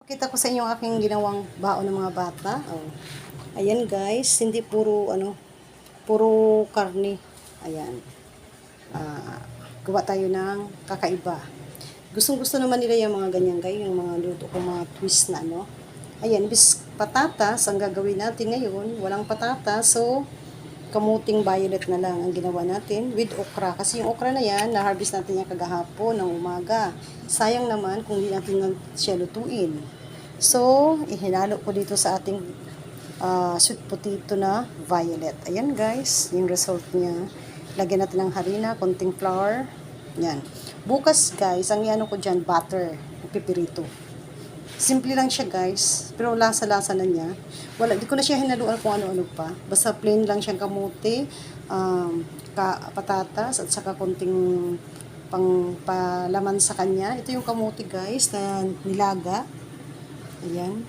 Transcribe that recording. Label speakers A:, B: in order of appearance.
A: Kita ko sa inyo ang aking ginawang baon ng mga bata. Oh. Ayan guys, hindi puro puro karne. Ayan. Gawa tayo ng kakaiba. Gustong-gusto naman nila yung mga ganyan guys, yung mga luto ko, mga twist na Ayan, bis patatas ang gagawin natin ngayon. Walang patatas, so kamuting violet na lang ang ginawa natin with okra. Kasi yung okra na yan, na-harvest natin yan kagahapon ng umaga. Sayang naman kung hindi natin siya lutuin. So, ihinalo ko dito sa ating sweet potato na violet. Ayan guys, yung result niya. Lagyan natin ng harina, konting flour. Yan. Bukas guys, ang iano ko dyan, butter, pipirito. Simple lang siya guys, pero lasa-lasa na niya. Di ko na siya hinaluan kung ano-ano pa. Basta plain lang siyang kamote, patatas, at saka konting palaman sa kanya. Ito yung kamote guys, na nilaga. Ayan.